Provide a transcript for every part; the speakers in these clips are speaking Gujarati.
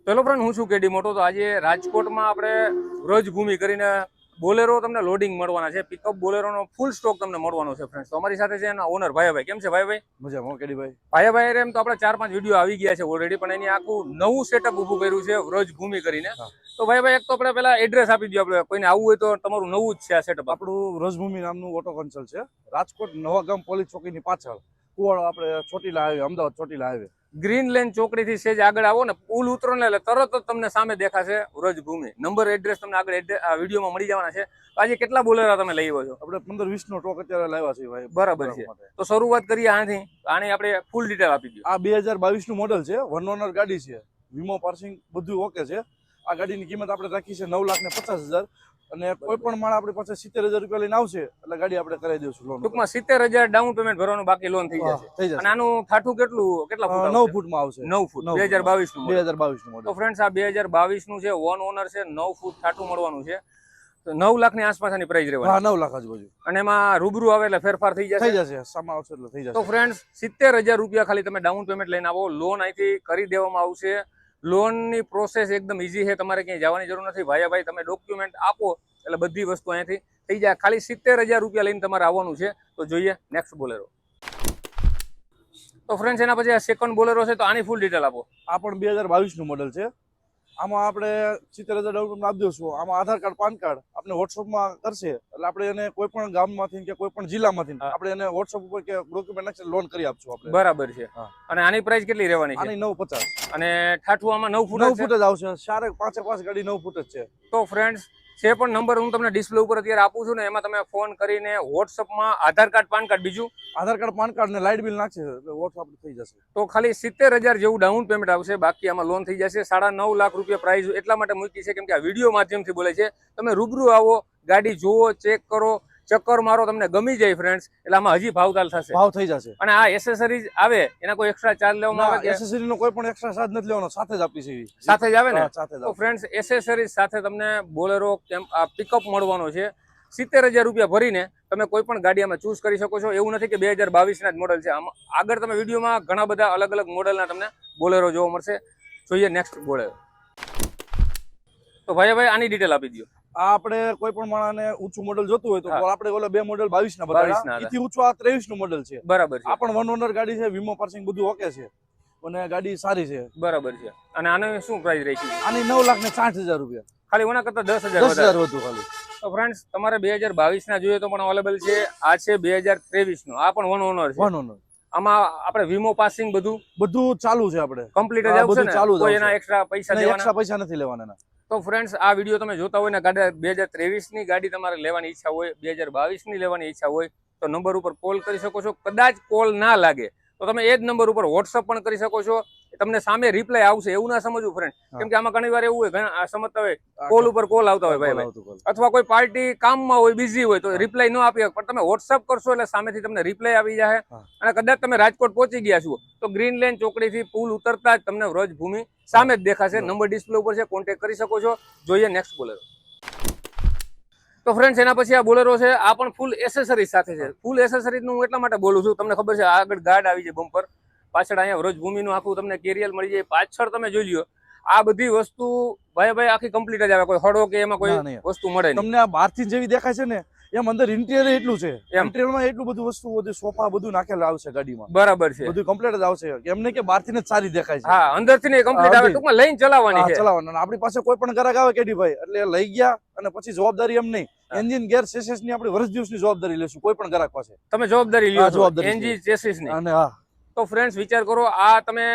ચલો ફ્રેન્ડ, હું છું કેડી મોટો. તો આજે રાજકોટમાં આપણે વ્રજભૂમિ કરીને બોલેરો તમને લોડિંગ મળવાના છે. પિકઅપ બોલેરોનો ફૂલ સ્ટોક તમને મળવાનો છે ફ્રેન્ડ્સ. તો અમારી સાથે છે એના ઓનર ભાઈ. કેમ છે ભાઈ? મજામાં કેડીભાઈ. ભાઈ એમ તો આપણે 4-5 વિડીયો આવી ગયા છે ઓલરેડી, પણ એની આખું નવું સેટઅપ ઊભું કર્યું છે વ્રજભૂમિ કરીને. તો ભાઈ એક તો આપણે પેલા એડ્રેસ આપી દો. આપણે કોઈને આવવું હોય તો તમારું નવું જ છે આ સેટઅપ. આપણું વ્રજભૂમિ નામનું ઓટો કન્સલ્ટ છે, રાજકોટ નવાગામ પોલીસ ચોકીની પાછળ, કુવાડો આપણે Chotila highway, Ahmedabad Chotila highway. Green lane ચોકડી થી સેજ આગળ આવો ને, પુલ ઉતરો ને એટલે તરત જ તમને સામે દેખાશે વ્રજભૂમિ. નંબર એડ્રેસ તમને આગળ વિડીયોમાં મળી જવાના છે. આજે કેટલા બોલેરા તમે લઈ આવ્યો છો? આપણે 15-20 નો સ્ટોક અત્યારે લાવ્યા છે ભાઈ. બરાબર છે. તો શરૂઆત કરીએ આની. આની આપણે ફૂલ ડિટેલ આપી દો. આ 2022 નું મોડેલ છે, વન ઓનર ગાડી છે, વીમો પાર્સિંગ બધું ઓકે છે. આ ગાડીની કિંમત આપણે રાખી છે 9,50,000 અને કોઈ પણ માણસ આપણી પાસે 70,000 રૂપિયા લઈને આવશે એટલે ગાડી આપણે કરાવી દઈશું લોન. ટૂંકમાં 70,000 ડાઉન પેમેન્ટ ભરવાનું, બાકી લોન થઈ જશે. અને આનું થાઠું કેટલા ફૂટ? 9 ફૂટમાં આવશે. 9 ફૂટ 2022 નું. 2022 નું મોડેલ. તો ફ્રેન્ડ્સ, આ 2022 નું છે, વન ઓનર છે, 9 ફૂટ થાઠું મળવાનું છે. તો 9 લાખ ની આસપાસ આની પ્રાઇસ રહેવાની. હા, 9 લાખ આજુબાજુ. અને એમાં રૂબરૂ આવે એટલે ફેરફાર થઈ જશે. સામા આવશે એટલે થઈ જશે. તો ફ્રેન્ડ્સ, 70,000 રૂપિયા ખાલી તમે ડાઉન પેમેન્ટ લઈને આવો, લોન અહીંથી કરી દેવામાં આવશે. લોનની પ્રોસેસ એકદમ ઈઝી છે, તમારે ક્યાંય જવાની જરૂર નથી. ભાઈ તમે ડોક્યુમેન્ટ આપો એટલે બધી વસ્તુ અહીંયાથી થઈ જાય. ખાલી 70,000 રૂપિયા લઈને તમારે આવવાનું છે. તો જોઈએ નેક્સ્ટ બોલેરો. તો ફ્રેન્ડ્સ, એના પછી આ સેકન્ડ બોલેરો છે, તો આની ફૂલ ડિટેલ આપો. આ પણ 2022 નું મોડેલ છે. આમાં આપણે 70,000 ડાઉન પેમેન્ટ આપી દઈશું. આમાં આધાર કાર્ડ, પાન કાર્ડ આપણે વોટ્સઅપમાં કરશે એટલે આપણે એને કોઈ પણ ગામમાંથી કે કોઈ પણ જિલ્લામાંથી આપણે એને વોટ્સઅપ ઉપર કે ડોક્યુમેન્ટ નાખી લોન કરી આપશું આપણે. બરાબર છે. અને આની પ્રાઇસ કેટલી રહેવાની છે? આની 9,50. અને ઠાઠું આમાં 9 ફૂટ જ આવશે. 5 ગાડી 9 ફૂટ જ છે. તો ફ્રેન્ડ્સ, છે પણ નંબર હું તમને ડિસ્પ્લે ઉપર અત્યારે આપું છું ને, એમાં તમે ફોન કરીને વોટ્સઅપમાં આધાર કાર્ડ, પાન કાર્ડ, બીજું આધાર કાર્ડ, પાન કાર્ડ ને લાઇટ બિલ નાખશે એટલે વોટ્સઅપ થઈ જશે. તો ખાલી 70,000 જેવું ડાઉન પેમેન્ટ આવશે, બાકી આમાં લોન થઈ જશે. 9.5 લાખ રૂપિયા પ્રાઇસ એટલા માટે મૂકી છે કેમ કે આ વિડીયો માધ્યમથી બોલે છે. તમે રૂબરૂ આવો, ગાડી જુઓ, ચેક કરો, ચક્કર મારો, તમને ગમી જાય ફ્રેન્ડ્સ, એટલે આમાં હજી ભાવતાલ થશે, ભાવ થઈ જશે. અને આ એસેસરીઝ આવે એના કોઈ એક્સ્ટ્રા ચાર્જ લેવામાં આવે? એસેસરી નો કોઈ પણ એક્સ્ટ્રા ચાર્જ નથી લેવાનો, સાથે જ આપી છે. સાથે જ આવે ને? તો ફ્રેન્ડ્સ, એસેસરીઝ સાથે તમને બોલેરો પિકઅપ મળવાનો છે. 70,000 રૂપિયા ભરીને તમે કોઈ પણ ગાડી આમાં ચૂઝ કરી શકો છો. એવું નથી કે 2022 ના જ મોડેલ છે. આમાં આગળ તમે વિડીયોમાં ઘણા બધા અલગ અલગ મોડેલના તમને બોલેરો જોવા મળશે. જોઈએ નેક્સ્ટ બોલેરો. તો ભાઈ આની ડિટેલ આપી દો. આ આપણે કોઈ પણ માણસને ઊંચું મોડેલ જોતું હોય તો આપણે ઓલા બે મોડેલ 22 ના બતાવ્યા. એથી ઊંચું આ 23 નું મોડેલ છે. બરાબર છે. આ પણ વન ઓનર ગાડી છે, વીમો પાર્સિંગ બધું ઓકે છે અને ગાડી સારી છે. બરાબર છે. અને આની શું પ્રાઇસ રહી છે? આની 9,60,000 રૂપિયા. ખાલી ઓના કરતા 10,000 વધુ ખાલી. તો ફ્રેન્ડ્સ, તમારે 2022 ના જોઈએ તો પણ અવેલેબલ છે. આ છે 2023 નો. આ પણ વન ઓનર છે. One honour. આમાં આપણે વીમો પાસિંગ બધું ચાલુ છે. આપણે કમ્પ્લીટ જ આવશે ને? કોઈ એના એક્સ્ટ્રા પૈસા દેવાના? એક્સ્ટ્રા પૈસા નથી લેવાના. તો ફ્રેન્ડ્સ, આ વિડીયો તમે જોતા હોય ને, ગાડી 2023 ની ગાડી તમારે લેવાની ઈચ્છા હોય, 2022 ની લેવાની ઈચ્છા હોય, તો નંબર ઉપર કોલ કરી શકો છો. કદાચ કોલ ના લાગે તો તમે એ જ નંબર ઉપર વોટ્સઅપ પણ કરી શકો છો. તમને સામે રિપ્લાય આવશે, એવું ના સમજવું ફ્રેન્ડ, કેમ કે આમાં ઘણી વાર એવું હોય, ઘણા સમજતા હોય કોલ ઉપર કોલ આવતા હોય ભાઈ, અથવા કોઈ પાર્ટી કામમાં હોય, બિઝી હોય તો રિપ્લાય ન આપી. પણ તમે વોટ્સઅપ કરશો એટલે સામેથી તમને રિપ્લાય આવી જાય. અને કદાચ તમે રાજકોટ પહોંચી ગયા છો તો ગ્રીન લેન ચોકડી થી પુલ ઉતરતા જ તમને વ્રજભૂમિ સામે જ દેખાશે. નંબર ડિસ્પ્લે ઉપર છે, કોન્ટેક્ટ કરી શકો છો. જોઈએ નેક્સ્ટ બોલેરો. તો ફ્રેન્ડ્સ, એના પછી આ બોલેરો છે. આ પણ ફૂલ એસેસરીઝ સાથે છે. ફૂલ એસેસરીઝ નું એટલા માટે બોલું છું, તમને ખબર છે આગળ ગાર્ડ આવી જાય બમ્પર, પાછળ અહીંયા વ્રજભૂમિનું આખું તમને કેરિયર મળી જાય. પાછળ તમે જોઈ લ્યો, આ બધી વસ્તુ ભાઈ આખી કમ્પ્લીટ જ આવે. કોઈ હળો કે એમાં કોઈ વસ્તુ મળે નહીં. તમને આ બહારથી જેવી દેખાય છે ને, એમ અંદર ઇન્ટિરિયર એટલું છે. ઇન્ટિરિયરમાં એટલું બધું વસ્તુ, બધું સોફા બધું નાખેલું આવશે ગાડીમાં. બરાબર છે. બધું કમ્પ્લીટ જ આવશે. એમ નહીં કે બહારથી જ સારી દેખાય છે. હા, અંદરથી ને કમ્પ્લીટ આવે. ટૂંકમાં લઈને ચલાવવાની છે. ચલાવવાની. આપણી પાસે કોઈ પણ ગ્રાહક આવે કેડીભાઈ એટલે લઈ ગયા અને પછી જવાબદારી એમ નહીં, એન્જિન ગેર ચેસિસ ની આપણે વર્ષ દિવસની જવાબદારી લેશું. કોઈ પણ ગ્રાહક પાસે તમે જવાબદારી લ્યો છો એન્જિન ચેસિસ ની. અને હા, તો ફ્રેન્ડ્સ, વિચાર કરો, આ તમે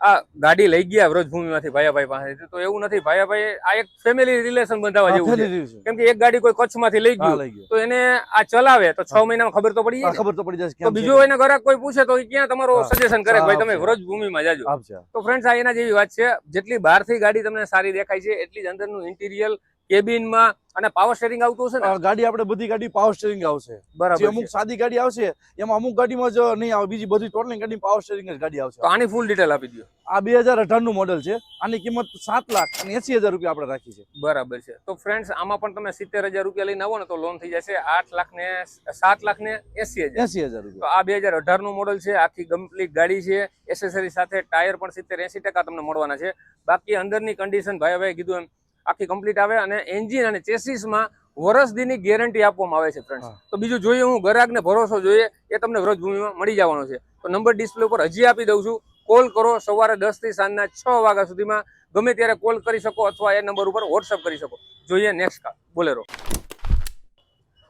આ ગાડી લઈ ગયા વ્રજભૂમિમાંથી ભાઈ પાસેથી, તો એવું નથી ભાઈ, આ એક ફેમિલી રિલેશન બંધાવવા જેવું છે. કેમ કે એક ગાડી કોઈ કચ્છમાંથી લઈ ગયું તો એને આ ચલાવે તો 6 મહિનામાં ખબર તો પડી જાય. તો બીજો એને ગ્રાહક કોઈ પૂછે તો ક્યાં તમારો સજેશન કરે ભાઈ તમે વ્રજભૂમિમાં જાજો. તો ફ્રેન્ડ્સ, આ એના જેવી વાત છે. જેટલી બહારથી ગાડી તમને સારી દેખાય છે એટલી જ અંદરનું ઇન્ટિરિયર કેબિનમાં અને પાવર સ્ટેરિંગ આવતું હશે ને? ગાડી આપણે બધી ગાડી પાવર સ્ટેરિંગ આવશે. જે બરાબર અમુક છે. સાદી ગાડી આવશે એમાં અમુક ગાડીમાં જ નહીં આવે, બીજી બધી ટોટલી ગાડી પાવર સ્ટેરિંગ જ ગાડી આવશે. તો આની ફૂલ ડિટેલ આપી દો. આ 2018 નું મોડેલ છે. આની કિંમત 7,80,000 રૂપિયા આપણે રાખી છે. બરાબર છે. તો ફ્રેન્ડ્સ આમાં પણ તમે 70,000 રૂપિયા લઈને આવો ને તો લોન થઈ જશે 7,80,000. 80,000 તો રૂપિયા. આ 2018 નું મોડલ છે, આખી કમ્પ્લીટ ગાડી છે, એસેસરી સાથે ટાયર પણ 70-80% તમને મળવાના છે. બાકી અંદરની કન્ડિશન ભાઈ કીધું એમ આખી કમ્પ્લીટ આવે અને એન્જિન અને ચેસિસમાં વર્ષ દીની ગેરંટી આપવામાં આવે છે ફ્રેન્ડ્સ. તો બીજું જોઈએ હું ગ્રાહકને ભરોસો જોઈએ એ તમને વ્રજભૂમિમાં મળી જવાનો છે. તો નંબર ડિસ્પ્લે ઉપર હજી આપી દઉં છું, કોલ કરો સવારે 10 થી સાંજના 6 વાગ્યા સુધીમાં, ગમે ત્યારે કોલ કરી શકો અથવા એ નંબર ઉપર વોટ્સઅપ કરી શકો. જોઈએ નેક્સ્ટ કાર બોલેરો.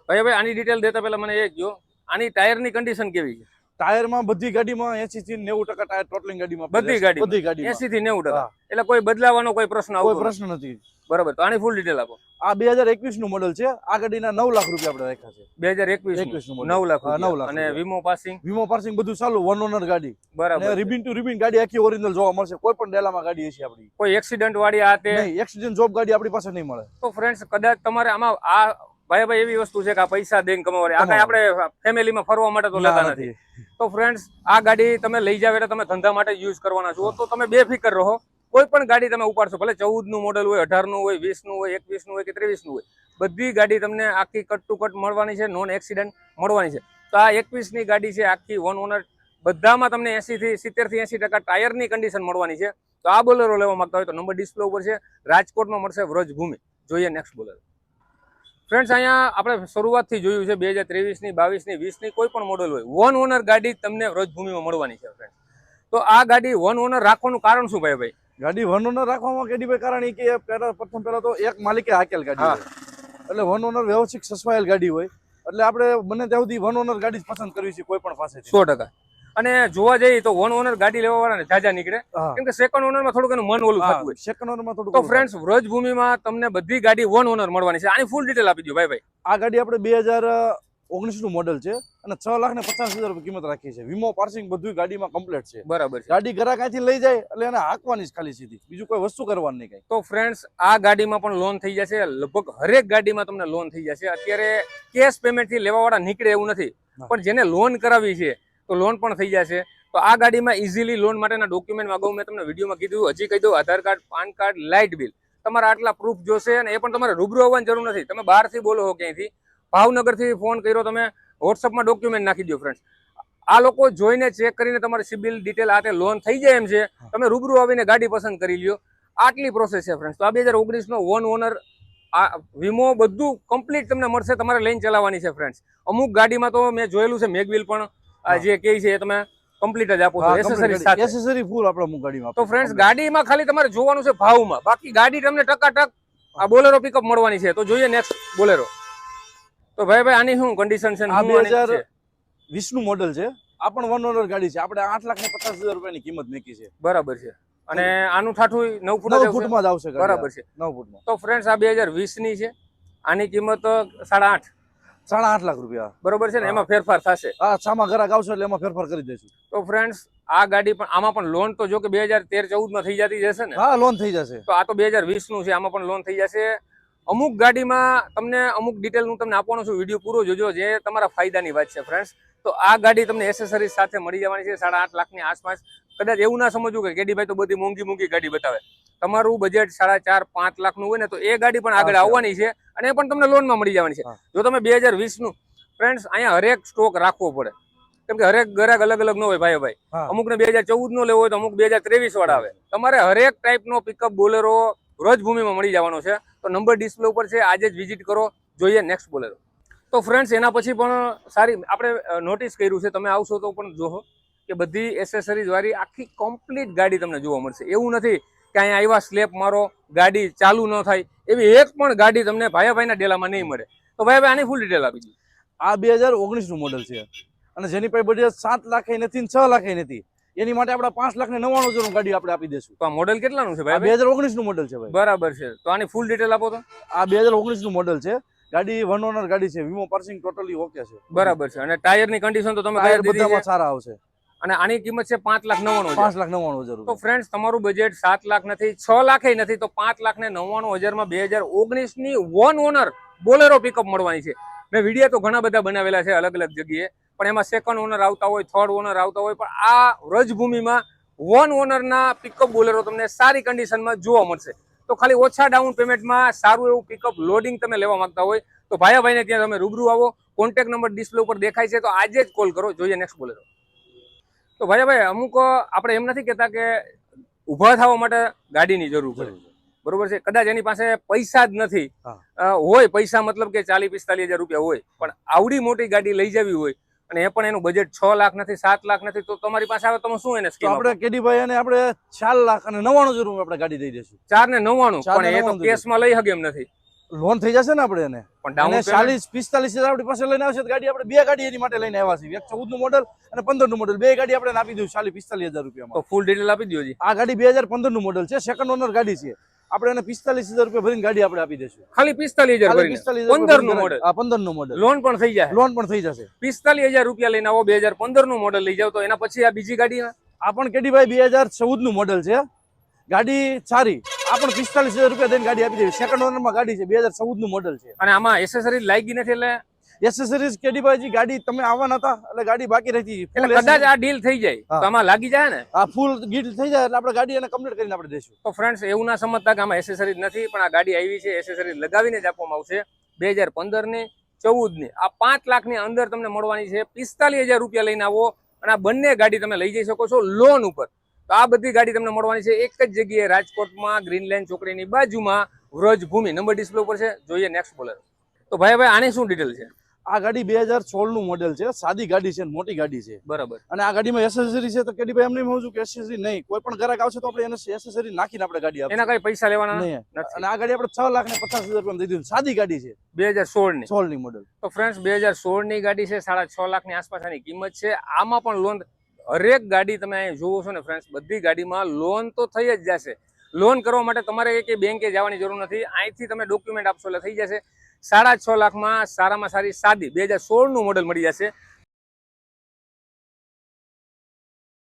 ભાઈ આની ડિટેલ દેતા પહેલા મને એ કહો, આની ટાયરની કન્ડિશન કેવી છે? ટાયરમાં બધી ગાડીમાં 80 થી 90% ટાયર ટોટલિંગ ગાડીમાં બધી ગાડી 80 થી 90%. એટલે કોઈ બદલાવાનો કોઈ પ્રશ્ન કોઈ આવતો પ્રશ્ન નથી. બરાબર. તો આની ફૂલ ડિટેલ આપો. આ 2021 નું મોડેલ છે. આ ગાડીના 9 લાખ રૂપિયા આપણે રાખ્યા છે. 2021 નું 9 લાખ હા, 9 રૂપિયા. લાખ અને રૂપિયા. વીમો પાસિંગ વીમો પાર્સિંગ બધું ચાલુ, વન ઓનર ગાડી. બરાબર અને છે. રિબિન ટુ રિબિન ગાડી આખી ઓરિજિનલ જોવા મળશે. કોઈ પણ ડેલામાં ગાડી હશે આપણી. કોઈ એક્સિડન્ટ વાળી આ તે નહીં, એક્સિડન્ટ જોબ ગાડી આપણી પાસે નહીં મળે. તો ફ્રેન્ડ્સ કદાચ તમારે આમાં આ ભાઈ એવી વસ્તુ છે કે આ પૈસા દઈને કમાવાની, આ કાંઈ આપણે ફેમિલીમાં ફરવા માટે તો લેતા નથી. તો ફ્રેન્ડ્સ આ ગાડી તમે લઈ જાવ એટલે તમે ધંધા માટે યુઝ કરવાના છો તો તમે બેફિકર રહો. કોઈ પણ ગાડી તમે ઉપાડશો, ભલે 14 નું મોડલ હોય, 18 નું હોય, 20 નું હોય, 21 નું હોય કે 23 નું હોય, બધી ગાડી તમને આખી કટ ટુ કટ મળવાની છે, નોન એક્સિડન્ટ મળવાની છે. તો આ 21 ની ગાડી છે, આખી વન ઓનર, બધામાં તમને 80 થી 70 થી 80% ટાયરની કન્ડિશન મળવાની છે. તો આ બોલેરો લેવા માંગતા હોય તો નંબર ડિસ્પ્લે ઉપર છે, રાજકોટમાં મળશે વ્રજભૂમિ. જોઈએ નેક્સ્ટ બોલેરો. ફ્રેન્ડ્સ અહીંયા આપણે શરૂઆતથી જોયું છે 2023 ની, 22 ની, 20 ની કોઈ પણ મોડલ હોય, વન ઓનર ગાડી તમને વ્રજભૂમિમાં મળવાની છે ફ્રેન્ડ. તો આ ગાડી વન ઓનર રાખવાનું કારણ શું ભાઈ? ગાડી વન ઓનર રાખવામાં કેડીભાઈ કારણ એ કે પ્રથમ તો એક માલિકે હાકેલ ગાડી હોય. એટલે વન ઓનર વ્યવસ્થિત સસવાયેલ ગાડી હોય. એટલે આપણે બને ત્યાં સુધી વન ઓનર ગાડી જ પસંદ કરવી છે કોઈ પણ પાસે. 100%. અને જોવા જઈએ તો વન ઓનર ગાડી લેવા વાળાને જાજા નીકળે, કેમ કે સેકન્ડ ઓનરમાં થોડુંક એનું મન ઓલું થતું હોય. સેકન્ડ ઓનરમાં થોડું. તો ફ્રેન્ડ્સ વ્રજભૂમિમાં તમને બધી ગાડી વન ઓનર મળવાની છે. આની ફૂલ ડિટેલ આપી દો ભાઈ. આ ગાડી આપણે 2019 નું મોડેલ છે અને 6,50,000 રૂપિયા કિંમત રાખી છે. વીમો પાર્સિંગ બધું ગાડીમાં કમ્પ્લીટ છે. બરાબર છે. ગાડી ઘરા ક્યાંથી લઈ જાય એટલે એને હાંકવાની જ ખાલી સીધી, બીજું કોઈ વસ્તુ કરવાની નહીં કઈ. તો ફ્રેન્ડ્સ આ ગાડીમાં પણ લોન થઈ જશે, લગભગ હરેક ગાડીમાં તમને લોન થઈ જશે. અત્યારે કેશ પેમેન્ટ થી લેવા વાળા નીકળે એવું નથી, પણ જેને લોન કરાવી છે તો લોન પણ થઈ જશે. તો આ ગાડીમાં ઇઝીલી લોન માટેના ડોક્યુમેન્ટ અગાઉ મેં તમને વિડીયોમાં કીધું, હજી કહી દઉં, Aadhaar card, PAN card, light bill, તમારા આટલા પ્રૂફ જોશે. અને એ પણ તમારે રૂબરૂ આવવાની જરૂર નથી. તમે બહારથી બોલો હો ક્યાંયથી, ભાવનગરથી ફોન કર્યો, તમે વોટ્સઅપમાં ડોક્યુમેન્ટ નાખી દો ફ્રેન્ડ્સ. આ લોકો જોઈને ચેક કરીને તમારી સિબિલ ડિટેલ આ તે લોન થઈ જાય એમ છે. તમે રૂબરૂ આવીને ગાડી પસંદ કરી લ્યો. આટલી પ્રોસેસ છે ફ્રેન્ડ્સ. તો આ 2019 નો વન ઓનર, આ વીમો બધું કમ્પ્લીટ તમને મળશે, તમારે લઈને ચલાવવાની છે ફ્રેન્ડ્સ. અમુક ગાડીમાં તો મેં જોયેલું છે મેગવિલ પણ જે કહે છે એ તમે કમ્પ્લીટ જ આપો છો, એસેસરી સાથે. એસેસરી ફૂલ આપણે અમુક ગાડીમાં. તો ફ્રેન્ડ્સ ગાડીમાં ખાલી તમારે જોવાનું છે ભાવમાં, બાકી ગાડી તમને ટકાટક આ બોલેરો પિકઅપ મળવાની છે. તો જોઈએ નેક્સ્ટ બોલેરો. તો ભાઈ આની શું કન્ડિશન છે? આ 2020 નું મોડેલ છે. આ પણ વન ઓનર ગાડી છે. આપણે 8,50,000 રૂપિયાની કિંમત મેકી છે. બરાબર છે. અને આનું ઠાઠું 9 ફૂટમાં જ આવશે. બરાબર છે, 9 ફૂટમાં. તો ફ્રેન્ડ્સ આ 2020 ની છે. આની કિંમત 8.5 લાખ રૂપિયા. બરોબર છે ને? એમાં ફેરફાર થશે. હા, સામા ગ્રાહક આવશે એટલે એમાં ફેરફાર કરી દઈશું. તો ફ્રેન્ડ્સ આ ગાડી પણ, આમાં પણ લોન તો જો કે 2013-14 માં થઈ જતી જશે ને? હા, લોન થઈ જશે. તો આ તો 2020 નું છે, આમાં પણ લોન થઈ જશે. અમુક ગાડીમાં તમને અમુક ડિટેલ હું તમને આપવાનો છું, વિડીયો પૂરો જોજો, જે તમારા ફાયદાની વાત છે ફ્રેન્ડ્સ. તો આ ગાડી તમને એસેસરીઝ સાથે મળી જવાની છે 8.5 લાખની આસપાસ. કદાચ એવું ના સમજવું કે કેડીભાઈ તો બધી મોંઘી ગાડી બતાવે. તમારું બજેટ 4.5-5 લાખનું હોય ને તો એ ગાડી પણ આગળ આવવાની છે, અને એ પણ તમને લોનમાં મળી જવાની છે. જો તમે 2020 નું ફ્રેન્ડ્સ, અહીંયા હરેક સ્ટોક રાખવો પડે, કેમ કે હરેક ગ્રાહક અલગ અલગ ન હોય ભાઈ. અમુક ને 2014 નો લેવો હોય તો અમુક 2023 વાળા આવે. તમારે હરેક ટાઈપ નો પિકઅપ બોલેરો વ્રજભૂમિમાં મળી જવાનો છે. તો નંબર ડિસ્પ્લે ઉપર છે, આજે જ વિઝિટ કરો. જોઈએ નેક્સ્ટ બોલેરો. તો ફ્રેન્ડ્સ એના પછી પણ સારી આપણે નોટિસ કર્યું છે, તમે આવશો તો પણ જોવો કે બધી એસેસરીઝ વાળી આખી કમ્પ્લીટ ગાડી તમને જોવા મળશે. એવું નથી કે અહીંયા આવ્યા સ્લેપ મારો ગાડી ચાલુ ન થાય, એવી એક પણ ગાડી તમને ભાઈના ડેલામાં નહીં મળે. તો ભાઈ આની ફૂલ ડિટેલ આપી દીધી. આ 2019 નું મોડેલ છે અને જેની પાસે બજેટ 7 લાખ નથી, 6 લાખ નથી, એની માટે આપણે 5,99,000 ગાડી આપણે આપી દઈશું. તો આ મોડેલ કેટલાનું છે ભાઈ? 2019 નું મોડેલ છે ભાઈ. બરાબર છે. તો આની ફૂલ ડિટેલ આપો તો. આ 2019 નું મોડેલ છે. ગાડી વન ઓનર ગાડી છે. વીમો પાર્સિંગ ટોટલી ઓકે છે. બરાબર છે. અને ટાયરની કન્ડિશન તો તમે ટાયર બધામાં સારા આવશે. અને આની કિંમત છે 5,99,000. 5,99,000 તો રૂપિયા. ફ્રેન્ડ્સ તમારું બજેટ 7 લાખ નથી, 6 લાખ નથી, તો 5,99,000 માં 2019 ની વન ઓનર બોલેરો પિકઅપ મળવાની છે. મેં વિડીયો તો ઘણા બધા બનાવેલા છે અલગ અલગ જગ્યાએ, પણ એમાં સેકન્ડ ઓનર આવતા હોય, થર્ડ ઓનર આવતા હોય, પણ આ વ્રજભૂમિમાં વન ઓનરના પિકઅપ બોલેરો તમને સારી કન્ડિશનમાં જોવા મળશે. તો ખાલી ઓછા ડાઉન પેમેન્ટમાં સારું એવું પિકઅપ લોડિંગ તમે લેવા માંગતા હોય તો ભાઈને ત્યાં તમે રૂબરૂ આવો. કોન્ટેક્ટ નંબર ડિસ્પ્લે ઉપર દેખાય છે, તો આજે જ કોલ કરો. જોઈએ નેક્સ્ટ બોલેરો. તો ભાઈ અમુક આપણે એમ નથી કહેતા કે ઊભા થવા માટે ગાડીની જરૂર પડે, બરોબર છે. કદાચ એની પાસે પૈસા જ નથી, હોય પૈસા મતલબ કે 40-45,000 રૂપિયા હોય, પણ આવડી મોટી ગાડી લઈ જવી હોય અને એ પણ એનું બજેટ 6 લાખ નથી, 7 લાખ નથી, તો તમારી પાસે આવે તમે શું એને તો સ્કીમ આપો? આપણે કેડીભાઈ અને આપણે 4,99,000 રૂપિયા આપણે ગાડી દઈ દઈશું. 4,99,000, પણ એ તો કેસમાં લઈ શકે એમ નથી. લોન થઈ જશે ને આપણે એને. પણ ડાઉન અને 40-45,000 આપણી પાસે લઈને આવશે તો ગાડી આપણે બે ગાડી એની માટે લઈને આવ્યા છીએ. એક 14 નું મોડલ અને 15 નું મોડલ, બે ગાડી આપણે આપી દઉં 40-45,000 રૂપિયામાં. તો ફૂલ ડિટેલ આપી દો જી. આ ગાડી 2015 નું મોડલ છે, સેકન્ડ ઓનર ગાડી છે. આપણે એને 45,000 રૂપિયા ભરીને ગાડી આપણે આપી દઈશું. ખાલી 45,000 ભરીને 15 નું મોડલ. આ 15 નું મોડલ. લોન પણ થઈ જાય. લોન પણ થઈ જશે. 45,000 રૂપિયા લઈને આવો, 2015 નું મોડલ લઈ જાવ, તો એના પછી આ બીજી ગાડી આ પણ કેડીભાઈ 2014 નું મોડલ છે. ગાડી સારી. આ પણ 45,000 રૂપિયા દઈને ગાડી આપી દેવી. સેકન્ડ ઓનર માં ગાડી છે, 2014 નું મોડલ છે. અને આમાં એસેસરીઝ લાગી નથી, એટલે એસેસરીઝ કેડીભાઈ ગાડી તમે આવવાના હતા એટલે ગાડી બાકી રહી. એટલે કદાચ આ ડીલ થઈ જાય તો આમાં લાગી જાય ને. આ ફૂલ ગીટ થઈ જાય એટલે આપણે ગાડી એને કમ્પ્લીટ કરીને આપણે દઈશું. તો ફ્રેન્ડ્સ એવું ના સમજતા કે આમાં એસેસરીઝ નથી, પણ આ ગાડી આવી છે, એસેસરીઝ લગાવીને જ આપવામાં આવશે. 2015 ની 14 ની આ 5 લાખ ની અંદર તમને મળવાની છે. 45,000 રૂપિયા લઈને આવો અને આ બંને ગાડી તમે લઈ જઈ શકો છો લોન ઉપર. તો આ બધી ગાડી તમને મળવાની છે એક જ જગ્યાએ, રાજકોટમાં ગ્રીનલેન્ડ ચોકડીની બાજુમાં વ્રજભૂમિ. નંબર ડિસ્પ્લે ઉપર છે. જોઈએ નેક્સ્ટ બોલેરો. તો ભાઈ આની શું ડિટેલ છે? આ ગાડી 2016 નું મોડેલ છે, સાદી ગાડી છે, મોટી ગાડી છે. બરાબર. અને આ ગાડીમાં એસેસરી છે તો કેડીભાઈ એમ નહીં સમજુ કે એસેસરી નહીં, કોઈ પણ ગ્રાહક આવશે તો આપણે એને એસેસરી નાખીને આપણે ગાડી આપીશું. એના કઈ પૈસા લેવાના નહીં. અને આ ગાડી આપણે 6,50,000 રૂપિયામાં દઈ દીધું. સાદી ગાડી છે, 2016 ની. 16 ની મોડેલ. તો ફ્રેન્ડ્સ 2016 ની ગાડી છે, 6.5 લાખની આસપાસ આની કિંમત છે. આમાં પણ લોન, હરેક ગાડી તમે અહીં જોવો છો ને ફ્રેન્ડ્સ, બધી ગાડીમાં લોન તો થઈ જ જશે. લોન કરવા માટે તમારે એક બેંકે જવાની જરૂર નથી, અહીંથી તમે ડોક્યુમેન્ટ આપશો એટલે થઈ જશે. 6.5 લાખમાં સારામાં સારી સાદી 2016 નું મોડલ મળી જશે.